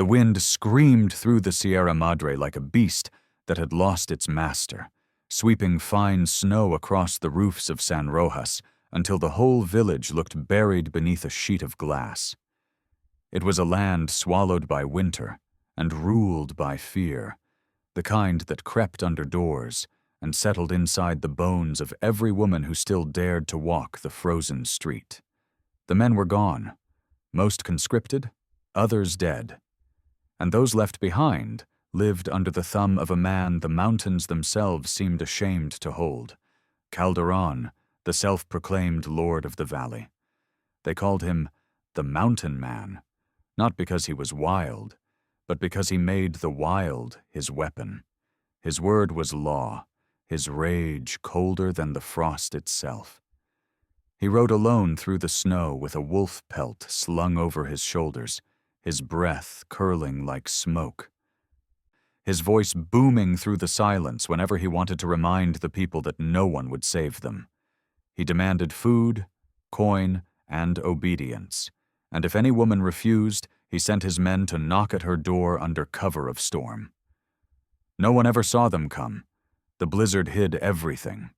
The wind screamed through the Sierra Madre like a beast that had lost its master, sweeping fine snow across the roofs of San Rojas until the whole village looked buried beneath a sheet of glass. It was a land swallowed by winter and ruled by fear, the kind that crept under doors and settled inside the bones of every woman who still dared to walk the frozen street. The men were gone, most conscripted, others dead. And those left behind lived under the thumb of a man the mountains themselves seemed ashamed to hold, Calderon, the self-proclaimed lord of the valley. They called him the Mountain Man, not because he was wild, but because he made the wild his weapon. His word was law, his rage colder than the frost itself. He rode alone through the snow with a wolf pelt slung over his shoulders, his breath curling like smoke, his voice booming through the silence whenever he wanted to remind the people that no one would save them. He demanded food, coin, and obedience, and if any woman refused, he sent his men to knock at her door under cover of storm. No one ever saw them come. The blizzard hid everything.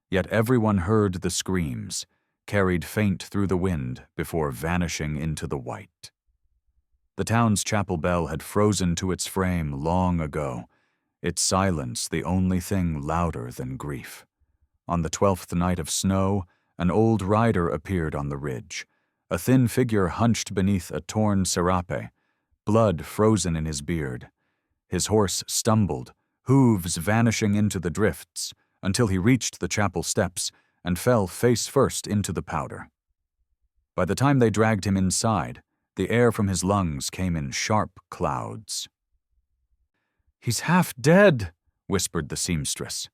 Yet everyone heard the screams, carried faint through the wind before vanishing into the white. The town's chapel bell had frozen to its frame long ago, its silence the only thing louder than grief. On the 12th night of snow, an old rider appeared on the ridge, a thin figure hunched beneath a torn serape, blood frozen in his beard. His horse stumbled, hooves vanishing into the drifts, until he reached the chapel steps and fell face first into the powder. By the time they dragged him inside, the air from his lungs came in sharp clouds. "He's half dead," whispered the seamstress.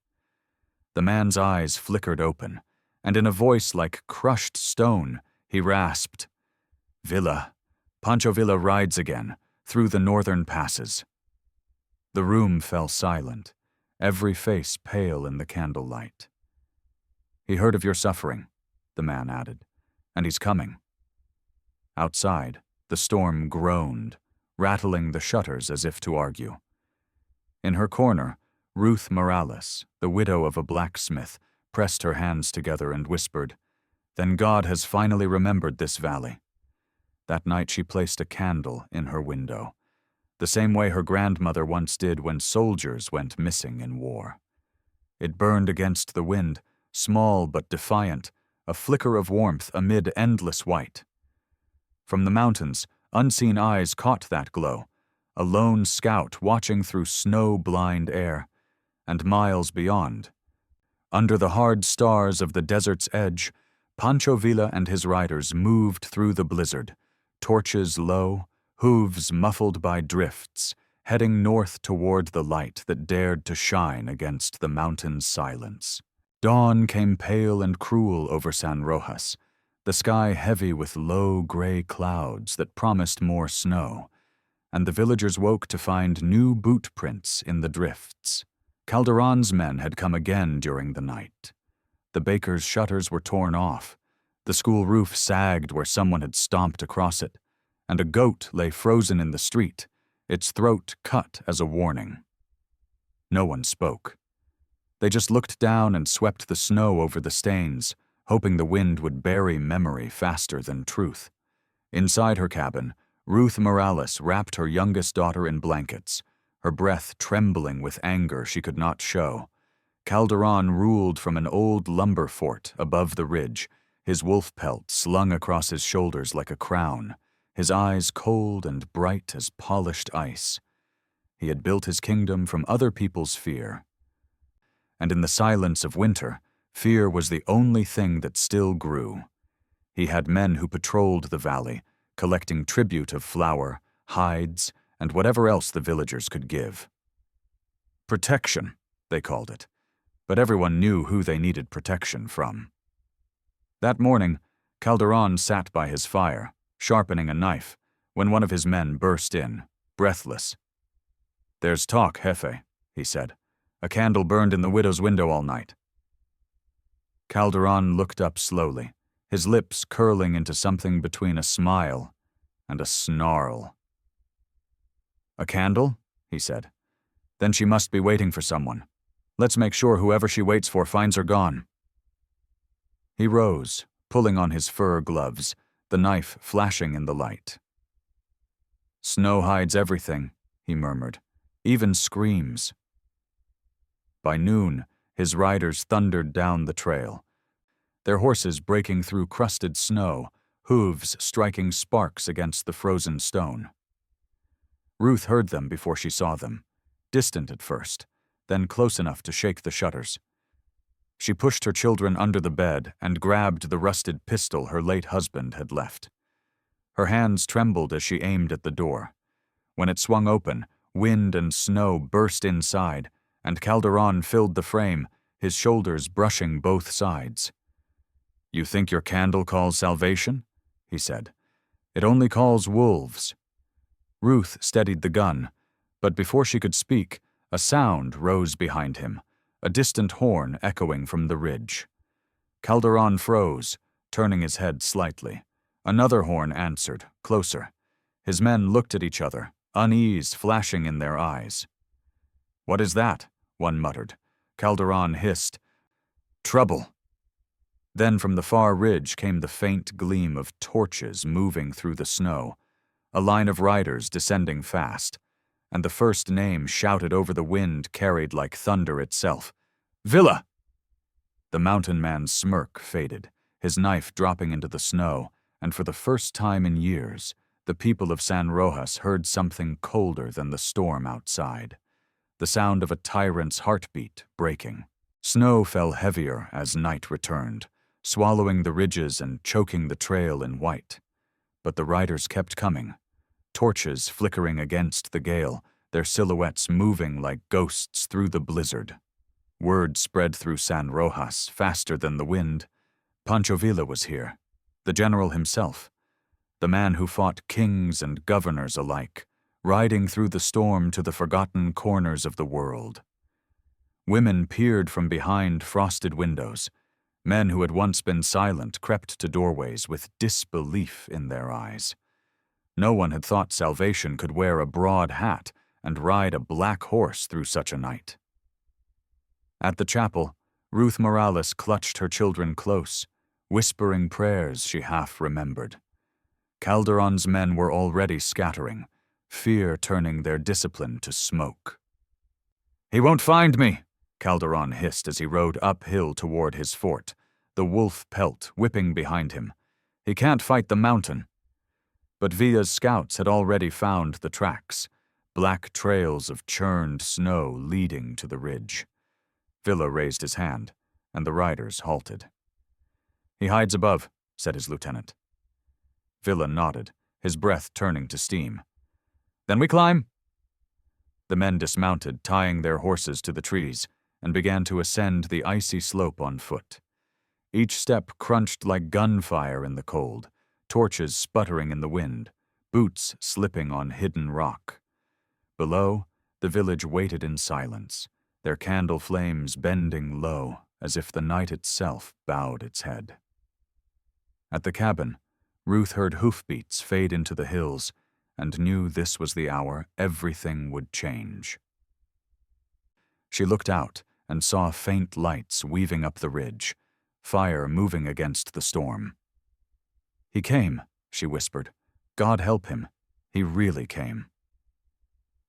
The man's eyes flickered open, and in a voice like crushed stone, he rasped, "Villa, Pancho Villa rides again, through the northern passes." The room fell silent, every face pale in the candlelight. "He heard of your suffering," the man added, "and he's coming." Outside, the storm groaned, rattling the shutters as if to argue. In her corner, Ruth Morales, the widow of a blacksmith, pressed her hands together and whispered, "Then God has finally remembered this valley." That night she placed a candle in her window, the same way her grandmother once did when soldiers went missing in war. It burned against the wind, small but defiant, a flicker of warmth amid endless white. From the mountains, unseen eyes caught that glow, a lone scout watching through snow-blind air, and miles beyond, under the hard stars of the desert's edge, Pancho Villa and his riders moved through the blizzard, torches low, hooves muffled by drifts, heading north toward the light that dared to shine against the mountain's silence. Dawn came pale and cruel over San Rojas, the sky heavy with low gray clouds that promised more snow, and the villagers woke to find new boot prints in the drifts. Calderon's men had come again during the night. The baker's shutters were torn off, the school roof sagged where someone had stomped across it, and a goat lay frozen in the street, its throat cut as a warning. No one spoke. They just looked down and swept the snow over the stains, hoping the wind would bury memory faster than truth. Inside her cabin, Ruth Morales wrapped her youngest daughter in blankets, her breath trembling with anger she could not show. Calderon ruled from an old lumber fort above the ridge, his wolf pelt slung across his shoulders like a crown, his eyes cold and bright as polished ice. He had built his kingdom from other people's fear. And in the silence of winter, fear was the only thing that still grew. He had men who patrolled the valley, collecting tribute of flour, hides, and whatever else the villagers could give. Protection, they called it, but everyone knew who they needed protection from. That morning, Calderon sat by his fire, sharpening a knife, when one of his men burst in, breathless. "There's talk, Jefe," he said. "A candle burned in the widow's window all night." Calderon looked up slowly, his lips curling into something between a smile and a snarl. "A candle?" he said. "Then she must be waiting for someone. Let's make sure whoever she waits for finds her gone." He rose, pulling on his fur gloves, the knife flashing in the light. "Snow hides everything," he murmured, "even screams." By noon, his riders thundered down the trail, their horses breaking through crusted snow, hooves striking sparks against the frozen stone. Ruth heard them before she saw them, distant at first, then close enough to shake the shutters. She pushed her children under the bed and grabbed the rusted pistol her late husband had left. Her hands trembled as she aimed at the door. When it swung open, wind and snow burst inside, and Calderon filled the frame, his shoulders brushing both sides. "You think your candle calls salvation?" he said. "It only calls wolves." Ruth steadied the gun, but before she could speak, a sound rose behind him, a distant horn echoing from the ridge. Calderon froze, turning his head slightly. Another horn answered, closer. His men looked at each other, unease flashing in their eyes. "What is that?" one muttered. Calderon hissed, "Trouble." Then from the far ridge came the faint gleam of torches moving through the snow, a line of riders descending fast, and the first name shouted over the wind carried like thunder itself. "Villa!" The mountain man's smirk faded, his knife dropping into the snow, and for the first time in years, the people of San Rojas heard something colder than the storm outside, the sound of a tyrant's heartbeat breaking. Snow fell heavier as night returned, swallowing the ridges and choking the trail in white. But the riders kept coming, torches flickering against the gale, their silhouettes moving like ghosts through the blizzard. Word spread through San Rojas faster than the wind. Pancho Villa was here, the general himself, the man who fought kings and governors alike, riding through the storm to the forgotten corners of the world. Women peered from behind frosted windows. Men who had once been silent crept to doorways with disbelief in their eyes. No one had thought salvation could wear a broad hat and ride a black horse through such a night. At the chapel, Ruth Morales clutched her children close, whispering prayers she half remembered. Calderon's men were already scattering, fear turning their discipline to smoke. "He won't find me," Calderon hissed as he rode uphill toward his fort, the wolf pelt whipping behind him. "He can't fight the mountain." But Villa's scouts had already found the tracks, black trails of churned snow leading to the ridge. Villa raised his hand, and the riders halted. "He hides above," said his lieutenant. Villa nodded, his breath turning to steam. "Then we climb." The men dismounted, tying their horses to the trees, and began to ascend the icy slope on foot. Each step crunched like gunfire in the cold, torches sputtering in the wind, boots slipping on hidden rock. Below, the village waited in silence, their candle flames bending low as if the night itself bowed its head. At the cabin, Ruth heard hoofbeats fade into the hills and knew this was the hour everything would change. She looked out and saw faint lights weaving up the ridge, fire moving against the storm. "He came," she whispered. "God help him. He really came."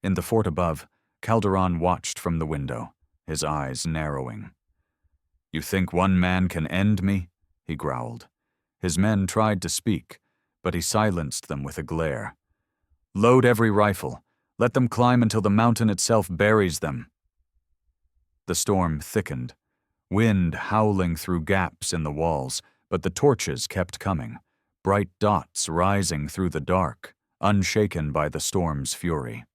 In the fort above, Calderon watched from the window, his eyes narrowing. "You think one man can end me?" he growled. His men tried to speak, but he silenced them with a glare. "Load every rifle. Let them climb until the mountain itself buries them." The storm thickened, wind howling through gaps in the walls, but the torches kept coming, bright dots rising through the dark, unshaken by the storm's fury.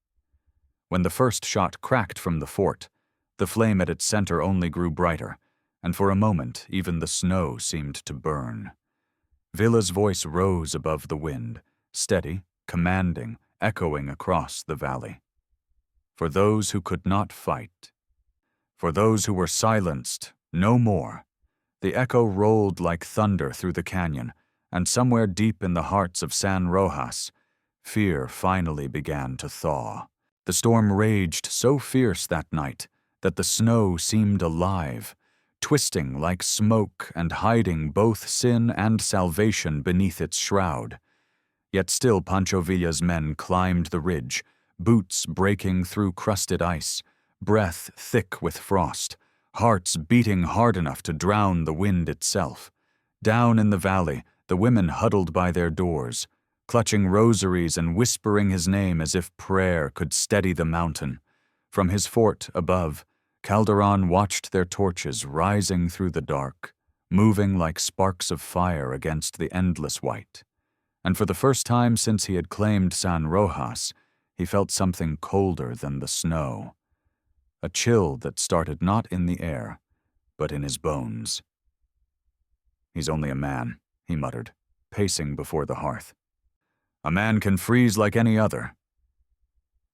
When the first shot cracked from the fort, the flame at its center only grew brighter, and for a moment even the snow seemed to burn. Villa's voice rose above the wind, steady, commanding, echoing across the valley. For those who could not fight, for those who were silenced, no more, the echo rolled like thunder through the canyon, and somewhere deep in the hearts of San Rojas, fear finally began to thaw. The storm raged so fierce that night that the snow seemed alive, twisting like smoke and hiding both sin and salvation beneath its shroud. Yet still Pancho Villa's men climbed the ridge, boots breaking through crusted ice, breath thick with frost, hearts beating hard enough to drown the wind itself. Down in the valley, the women huddled by their doors, clutching rosaries and whispering his name as if prayer could steady the mountain. From his fort above, Calderon watched their torches rising through the dark, moving like sparks of fire against the endless white. And for the first time since he had claimed San Rojas, he felt something colder than the snow. A chill that started not in the air, but in his bones. "He's only a man," he muttered, pacing before the hearth. "A man can freeze like any other."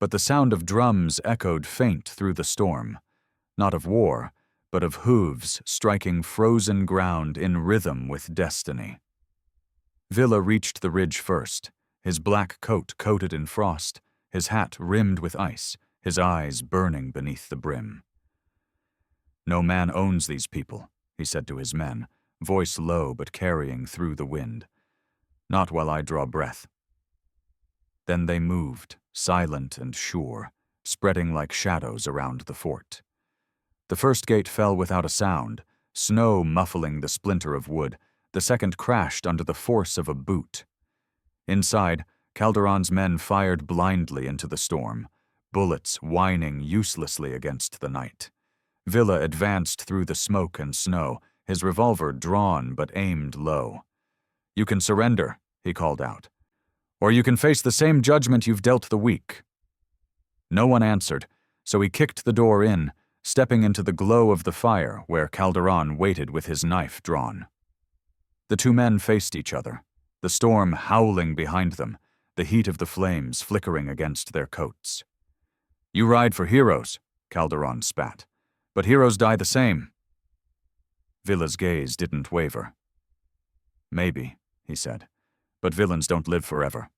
But the sound of drums echoed faint through the storm, not of war, but of hooves striking frozen ground in rhythm with destiny. Villa reached the ridge first, his black coat coated in frost, his hat rimmed with ice, his eyes burning beneath the brim. "No man owns these people," he said to his men, voice low but carrying through the wind. "Not while I draw breath." Then they moved, silent and sure, spreading like shadows around the fort. The first gate fell without a sound, snow muffling the splinter of wood. The second crashed under the force of a boot. Inside, Calderon's men fired blindly into the storm, bullets whining uselessly against the night. Villa advanced through the smoke and snow, his revolver drawn but aimed low. "You can surrender," he called out, "or you can face the same judgment you've dealt the weak." No one answered, so he kicked the door in, stepping into the glow of the fire where Calderon waited with his knife drawn. The two men faced each other, the storm howling behind them, the heat of the flames flickering against their coats. "You ride for heroes," Calderon spat, "but heroes die the same." Villa's gaze didn't waver. "Maybe," he said, "but villains don't live forever."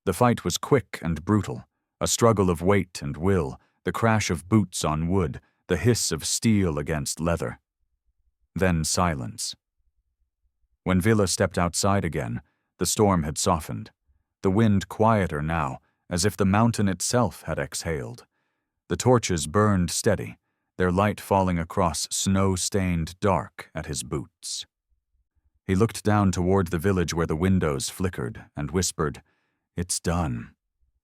The fight was quick and brutal, a struggle of weight and will, the crash of boots on wood, the hiss of steel against leather. Then silence. When Villa stepped outside again, the storm had softened, the wind quieter now, as if the mountain itself had exhaled. The torches burned steady, their light falling across snow-stained dark at his boots. He looked down toward the village where the windows flickered and whispered, "It's done."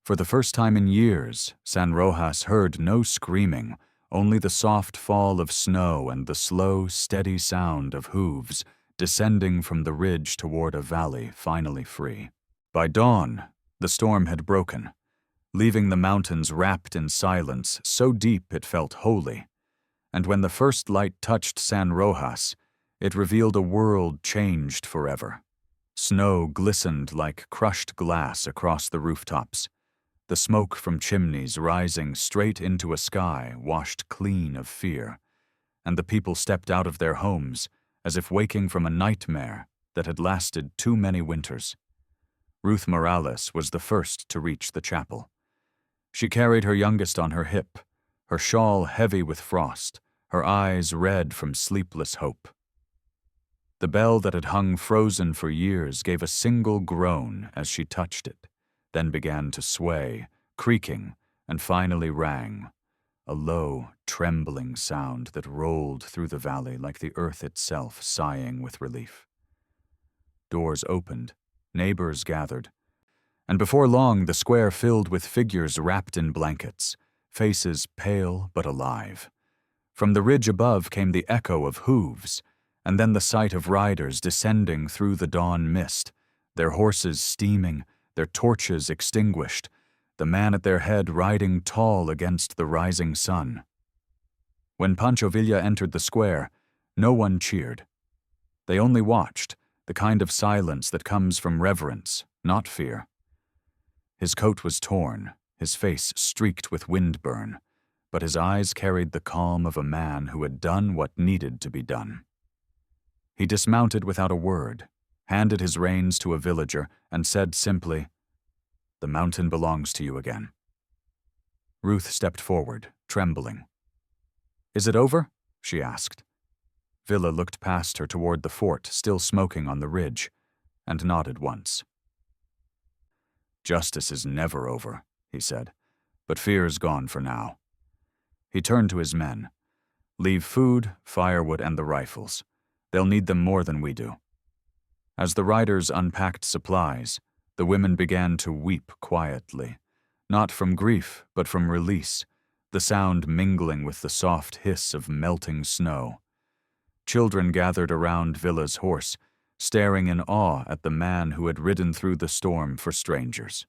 For the first time in years, San Rojas heard no screaming, only the soft fall of snow and the slow, steady sound of hooves descending from the ridge toward a valley finally free. By dawn, the storm had broken, leaving the mountains wrapped in silence so deep it felt holy. And when the first light touched San Rojas, it revealed a world changed forever. Snow glistened like crushed glass across the rooftops, the smoke from chimneys rising straight into a sky washed clean of fear, and the people stepped out of their homes as if waking from a nightmare that had lasted too many winters. Ruth Morales was the first to reach the chapel. She carried her youngest on her hip, her shawl heavy with frost, her eyes red from sleepless hope. The bell that had hung frozen for years gave a single groan as she touched it, then began to sway, creaking, and finally rang, a low, trembling sound that rolled through the valley like the earth itself sighing with relief. Doors opened, neighbors gathered, and before long the square filled with figures wrapped in blankets, faces pale but alive. From the ridge above came the echo of hooves, and then the sight of riders descending through the dawn mist, their horses steaming, their torches extinguished, the man at their head riding tall against the rising sun. When Pancho Villa entered the square, no one cheered. They only watched, the kind of silence that comes from reverence, not fear. His coat was torn, his face streaked with windburn, but his eyes carried the calm of a man who had done what needed to be done. He dismounted without a word, handed his reins to a villager, and said simply, "The mountain belongs to you again." Ruth stepped forward, trembling. "Is it over?" she asked. Villa looked past her toward the fort still smoking on the ridge, and nodded once. "Justice is never over," he said, "but fear's gone for now." He turned to his men. "Leave food, firewood, and the rifles. They'll need them more than we do." As the riders unpacked supplies, the women began to weep quietly, not from grief, but from release, the sound mingling with the soft hiss of melting snow. Children gathered around Villa's horse, staring in awe at the man who had ridden through the storm for strangers.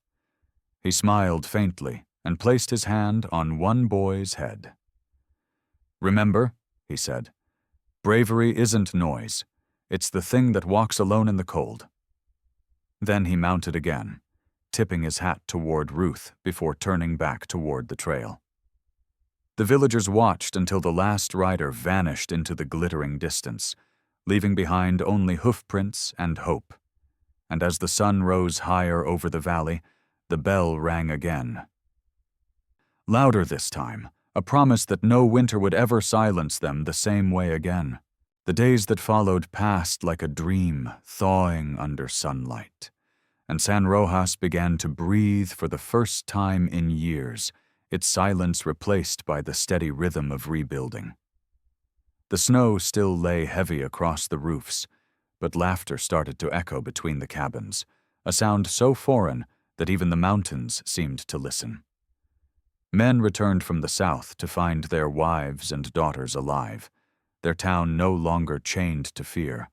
He smiled faintly and placed his hand on one boy's head. "Remember," he said, "bravery isn't noise. It's the thing that walks alone in the cold." Then he mounted again, tipping his hat toward Ruth before turning back toward the trail. The villagers watched until the last rider vanished into the glittering distance, leaving behind only hoofprints and hope. And as the sun rose higher over the valley, the bell rang again. Louder this time, a promise that no winter would ever silence them the same way again. The days that followed passed like a dream, thawing under sunlight, and San Rojas began to breathe for the first time in years, its silence replaced by the steady rhythm of rebuilding. The snow still lay heavy across the roofs, but laughter started to echo between the cabins, a sound so foreign that even the mountains seemed to listen. Men returned from the south to find their wives and daughters alive, their town no longer chained to fear,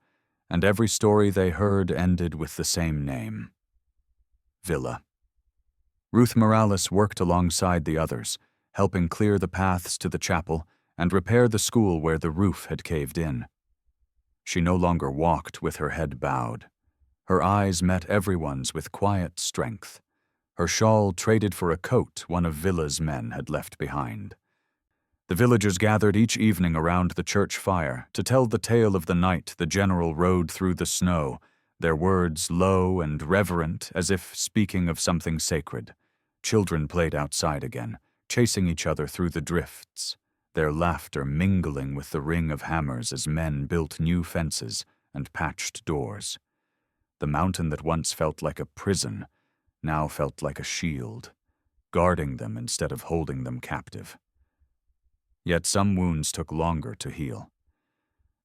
and every story they heard ended with the same name: Villa. Ruth Morales worked alongside the others, helping clear the paths to the chapel and repair the school where the roof had caved in. She no longer walked with her head bowed. Her eyes met everyone's with quiet strength, her shawl traded for a coat one of Villa's men had left behind. The villagers gathered each evening around the church fire to tell the tale of the night the general rode through the snow, their words low and reverent as if speaking of something sacred. Children played outside again, chasing each other through the drifts, their laughter mingling with the ring of hammers as men built new fences and patched doors. The mountain that once felt like a prison now felt like a shield, guarding them instead of holding them captive. Yet some wounds took longer to heal.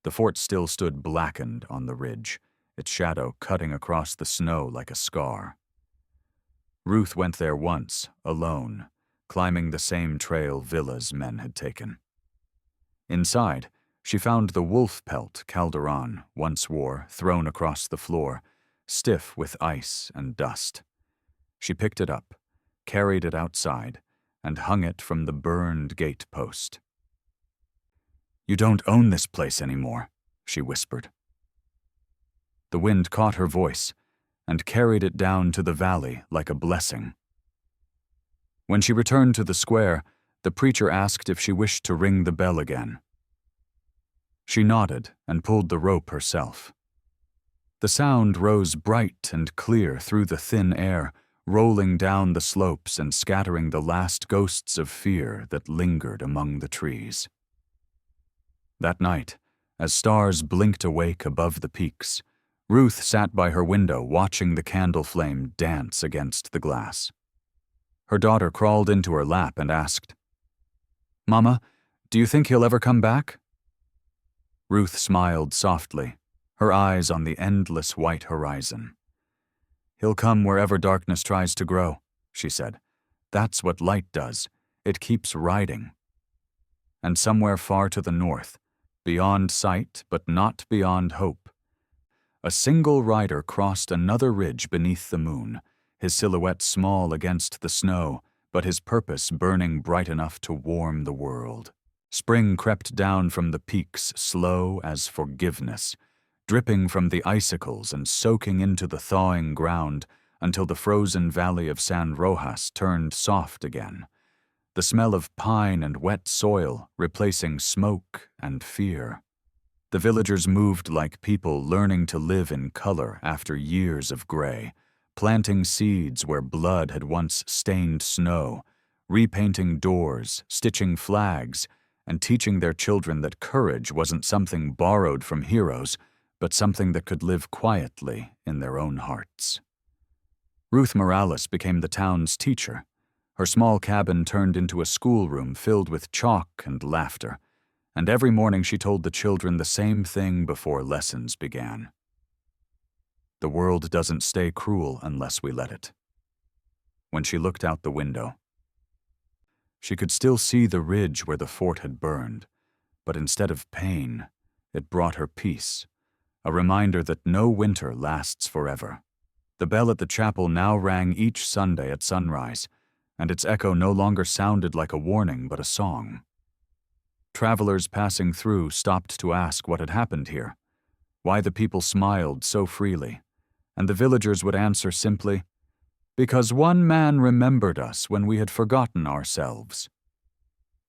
The fort still stood blackened on the ridge, its shadow cutting across the snow like a scar. Ruth went there once, alone, climbing the same trail Villa's men had taken. Inside, she found the wolf pelt Calderon once wore thrown across the floor, stiff with ice and dust. She picked it up, carried it outside, and hung it from the burned gate post. "You don't own this place anymore," she whispered. The wind caught her voice and carried it down to the valley like a blessing. When she returned to the square, the preacher asked if she wished to ring the bell again. She nodded and pulled the rope herself. The sound rose bright and clear through the thin air, rolling down the slopes and scattering the last ghosts of fear that lingered among the trees. That night, as stars blinked awake above the peaks, Ruth sat by her window watching the candle flame dance against the glass. Her daughter crawled into her lap and asked, "Mama, do you think he'll ever come back?" Ruth smiled softly, her eyes on the endless white horizon. "He'll come wherever darkness tries to grow," she said. "That's what light does. It keeps riding." And somewhere far to the north, beyond sight but not beyond hope, a single rider crossed another ridge beneath the moon, his silhouette small against the snow, but his purpose burning bright enough to warm the world. Spring crept down from the peaks slow as forgiveness, dripping from the icicles and soaking into the thawing ground until the frozen valley of San Rojas turned soft again, the smell of pine and wet soil replacing smoke and fear. The villagers moved like people learning to live in color after years of gray, planting seeds where blood had once stained snow, repainting doors, stitching flags, and teaching their children that courage wasn't something borrowed from heroes, but something that could live quietly in their own hearts. Ruth Morales became the town's teacher. Her small cabin turned into a schoolroom filled with chalk and laughter, and every morning she told the children the same thing before lessons began. The world doesn't stay cruel unless we let it. When she looked out the window, she could still see the ridge where the fort had burned, but instead of pain, it brought her peace, a reminder that no winter lasts forever. The bell at the chapel now rang each Sunday at sunrise, and its echo no longer sounded like a warning but a song. Travelers passing through stopped to ask what had happened here, why the people smiled so freely, and the villagers would answer simply, "Because one man remembered us when we had forgotten ourselves."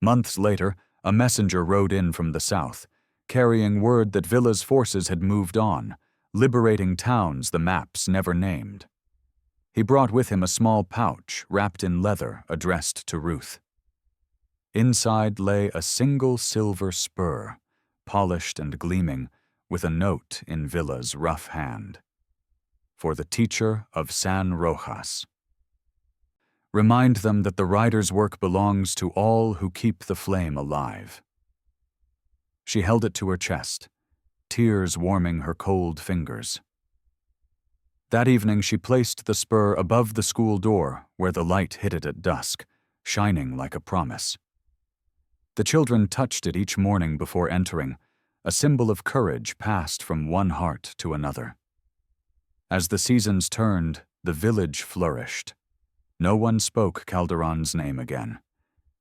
Months later, a messenger rode in from the south, carrying word that Villa's forces had moved on, liberating towns the maps never named. He brought with him a small pouch wrapped in leather addressed to Ruth. Inside lay a single silver spur, polished and gleaming, with a note in Villa's rough hand. For the teacher of San Rojas. Remind them that the rider's work belongs to all who keep the flame alive. She held it to her chest, tears warming her cold fingers. That evening she placed the spur above the school door where the light hit it at dusk, shining like a promise. The children touched it each morning before entering, a symbol of courage passed from one heart to another. As the seasons turned, the village flourished. No one spoke Calderon's name again.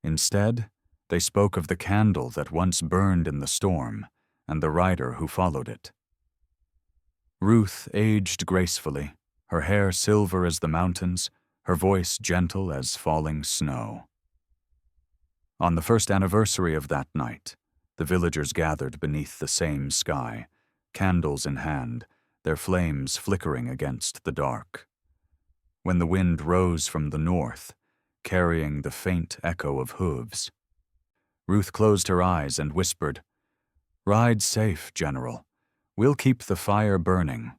Instead, they spoke of the candle that once burned in the storm and the rider who followed it. Ruth aged gracefully, her hair silver as the mountains, her voice gentle as falling snow. On the first anniversary of that night, the villagers gathered beneath the same sky, candles in hand, their flames flickering against the dark. When the wind rose from the north, carrying the faint echo of hooves, Ruth closed her eyes and whispered, "Ride safe, General. We'll keep the fire burning."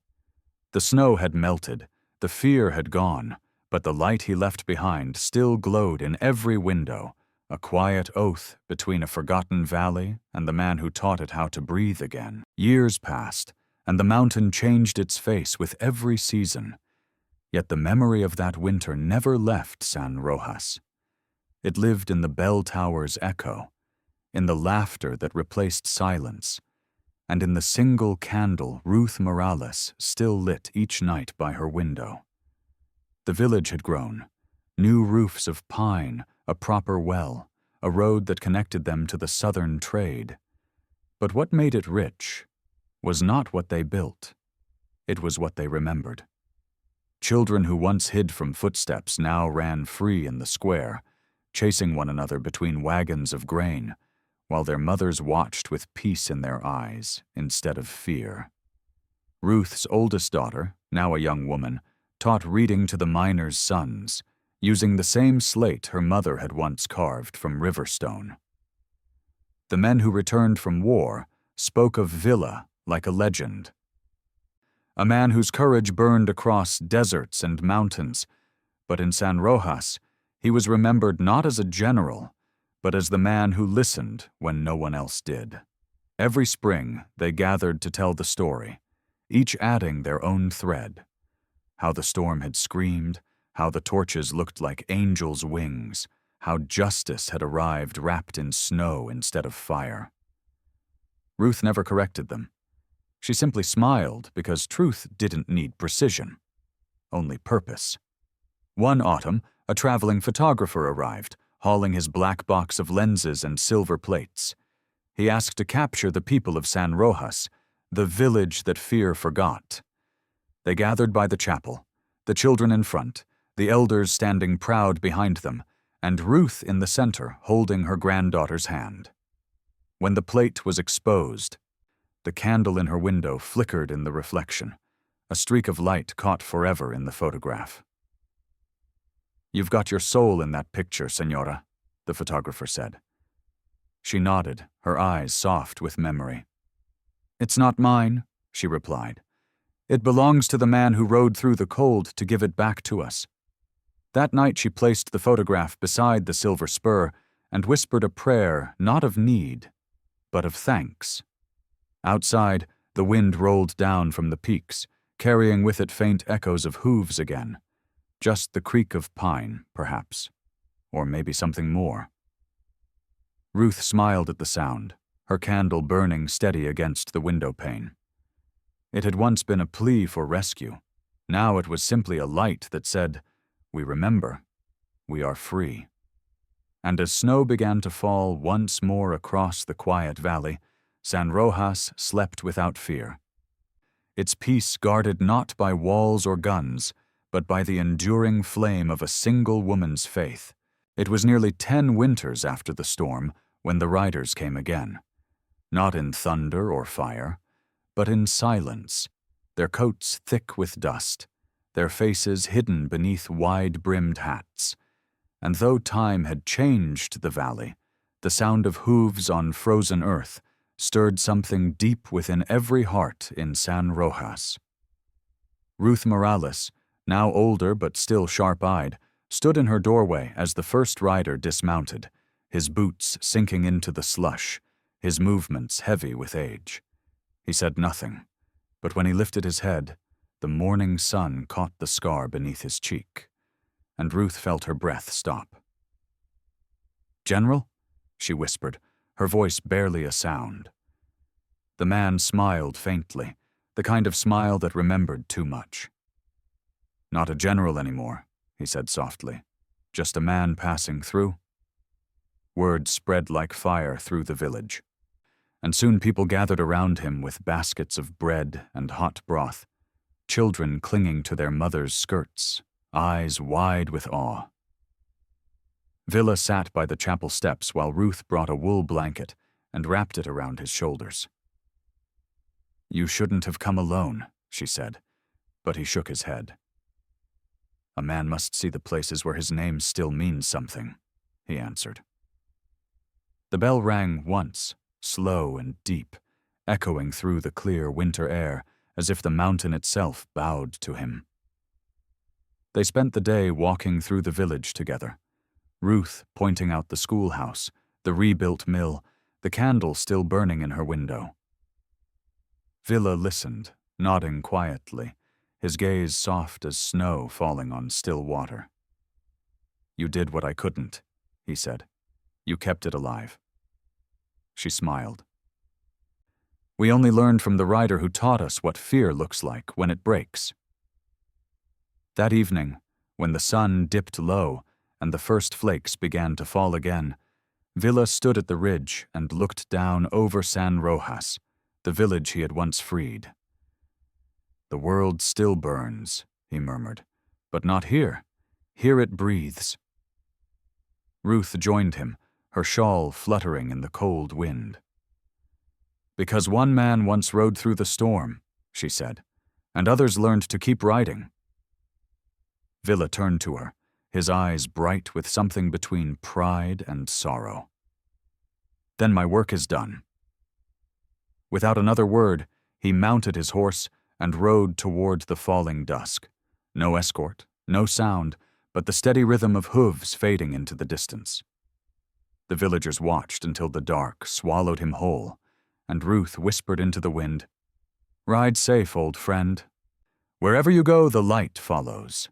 The snow had melted, the fear had gone, but the light he left behind still glowed in every window, a quiet oath between a forgotten valley and the man who taught it how to breathe again. Years passed, and the mountain changed its face with every season. Yet the memory of that winter never left San Rojas. It lived in the bell tower's echo, in the laughter that replaced silence, and in the single candle Ruth Morales still lit each night by her window. The village had grown, new roofs of pine, a proper well, a road that connected them to the southern trade. But what made it rich was not what they built. It was what they remembered. Children who once hid from footsteps now ran free in the square, chasing one another between wagons of grain, while their mothers watched with peace in their eyes instead of fear. Ruth's oldest daughter, now a young woman, taught reading to the miners' sons, using the same slate her mother had once carved from river stone. The men who returned from war spoke of Villa like a legend. A man whose courage burned across deserts and mountains, but in San Rojas, he was remembered not as a general, but as the man who listened when no one else did. Every spring, they gathered to tell the story, each adding their own thread. How the storm had screamed, how the torches looked like angels' wings, how justice had arrived wrapped in snow instead of fire. Ruth never corrected them. She simply smiled because truth didn't need precision, only purpose. One autumn, a traveling photographer arrived, hauling his black box of lenses and silver plates. He asked to capture the people of San Rojas, the village that fear forgot. They gathered by the chapel, the children in front, the elders standing proud behind them, and Ruth in the center holding her granddaughter's hand. When the plate was exposed, the candle in her window flickered in the reflection, a streak of light caught forever in the photograph. "You've got your soul in that picture, Senora," the photographer said. She nodded, her eyes soft with memory. "It's not mine," she replied. "It belongs to the man who rode through the cold to give it back to us." That night she placed the photograph beside the silver spur and whispered a prayer not of need, but of thanks. Outside, the wind rolled down from the peaks, carrying with it faint echoes of hooves again. Just the creak of pine, perhaps. Or maybe something more. Ruth smiled at the sound, her candle burning steady against the window pane. It had once been a plea for rescue. Now it was simply a light that said, "We remember. We are free." And as snow began to fall once more across the quiet valley, San Rojas slept without fear. Its peace guarded not by walls or guns, but by the enduring flame of a single woman's faith. It was nearly 10 winters after the storm when the riders came again. Not in thunder or fire, but in silence, their coats thick with dust, their faces hidden beneath wide-brimmed hats. And though time had changed the valley, the sound of hooves on frozen earth stirred something deep within every heart in San Rojas. Ruth Morales, now older but still sharp-eyed, stood in her doorway as the first rider dismounted, his boots sinking into the slush, his movements heavy with age. He said nothing, but when he lifted his head, the morning sun caught the scar beneath his cheek, and Ruth felt her breath stop. "General?" she whispered, her voice barely a sound. The man smiled faintly, the kind of smile that remembered too much. "Not a general anymore," he said softly. "Just a man passing through." Word spread like fire through the village, and soon people gathered around him with baskets of bread and hot broth, children clinging to their mothers' skirts, eyes wide with awe. Villa sat by the chapel steps while Ruth brought a wool blanket and wrapped it around his shoulders. "You shouldn't have come alone," she said, but he shook his head. "A man must see the places where his name still means something," he answered. The bell rang once, slow and deep, echoing through the clear winter air as if the mountain itself bowed to him. They spent the day walking through the village together, Ruth pointing out the schoolhouse, the rebuilt mill, the candle still burning in her window. Villa listened, nodding quietly, his gaze soft as snow falling on still water. "You did what I couldn't," he said. "You kept it alive." She smiled. "We only learned from the rider who taught us what fear looks like when it breaks." That evening, when the sun dipped low and the first flakes began to fall again, Villa stood at the ridge and looked down over San Rojas, the village he had once freed. "The world still burns," he murmured, "but not here. Here it breathes." Ruth joined him, her shawl fluttering in the cold wind. "Because one man once rode through the storm," she said, "and others learned to keep riding." Villa turned to her, his eyes bright with something between pride and sorrow. "Then my work is done." Without another word, he mounted his horse and rode toward the falling dusk. No escort, no sound, but the steady rhythm of hooves fading into the distance. The villagers watched until the dark swallowed him whole, and Ruth whispered into the wind, "Ride safe, old friend. Wherever you go, the light follows."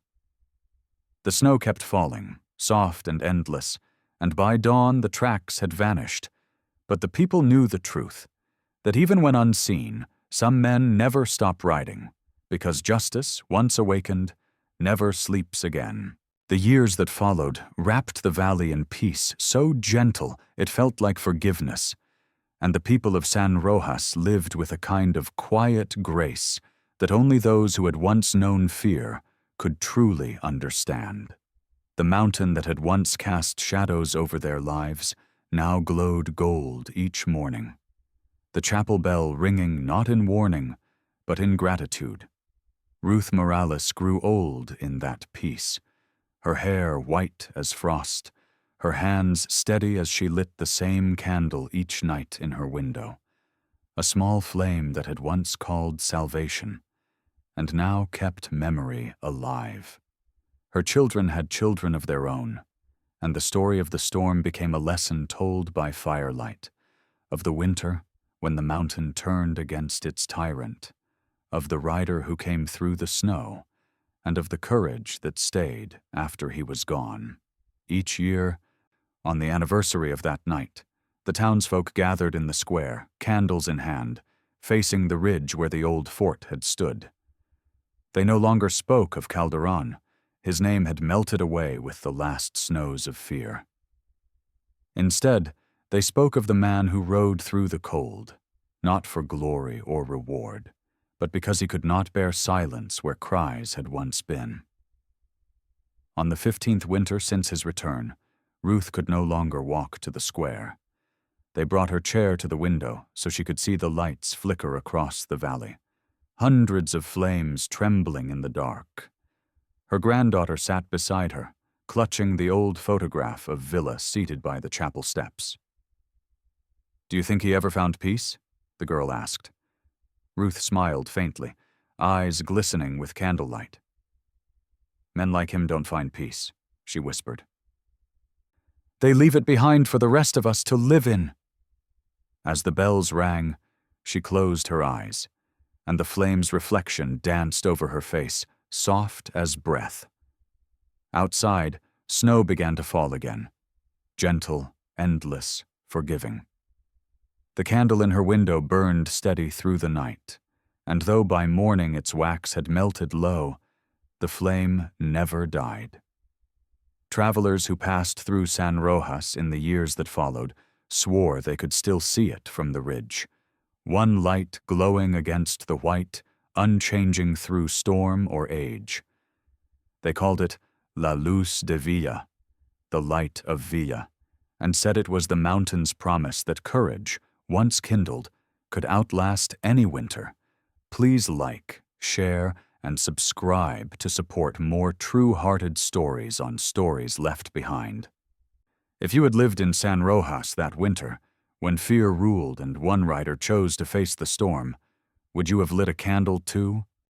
The snow kept falling, soft and endless, and by dawn the tracks had vanished. But the people knew the truth, that even when unseen, some men never stop riding, because justice, once awakened, never sleeps again. The years that followed wrapped the valley in peace so gentle it felt like forgiveness, and the people of San Rojas lived with a kind of quiet grace that only those who had once known fear could truly understand. The mountain that had once cast shadows over their lives now glowed gold each morning, the chapel bell ringing not in warning, but in gratitude. Ruth Morales grew old in that peace, her hair white as frost, her hands steady as she lit the same candle each night in her window, a small flame that had once called salvation, and now kept memory alive. Her children had children of their own, and the story of the storm became a lesson told by firelight, of the winter when the mountain turned against its tyrant, of the rider who came through the snow, and of the courage that stayed after he was gone. Each year, on the anniversary of that night, the townsfolk gathered in the square, candles in hand, facing the ridge where the old fort had stood. They no longer spoke of Calderon. His name had melted away with the last snows of fear. Instead, they spoke of the man who rode through the cold, not for glory or reward, but because he could not bear silence where cries had once been. On the 15th winter since his return, Ruth could no longer walk to the square. They brought her chair to the window so she could see the lights flicker across the valley, hundreds of flames trembling in the dark. Her granddaughter sat beside her, clutching the old photograph of Villa seated by the chapel steps. "Do you think he ever found peace?" the girl asked. Ruth smiled faintly, eyes glistening with candlelight. "Men like him don't find peace," she whispered. "They leave it behind for the rest of us to live in." As the bells rang, she closed her eyes, and the flame's reflection danced over her face, soft as breath. Outside, snow began to fall again, gentle, endless, forgiving. The candle in her window burned steady through the night, and though by morning its wax had melted low, the flame never died. Travelers who passed through San Rojas in the years that followed swore they could still see it from the ridge, one light glowing against the white, unchanging through storm or age. They called it La Luz de Villa, the light of Villa, and said it was the mountain's promise that courage, once kindled, could outlast any winter. Please like, share, and subscribe to support more true-hearted stories on Stories Left Behind. If you had lived in San Rojas that winter, when fear ruled and one rider chose to face the storm, would you have lit a candle too,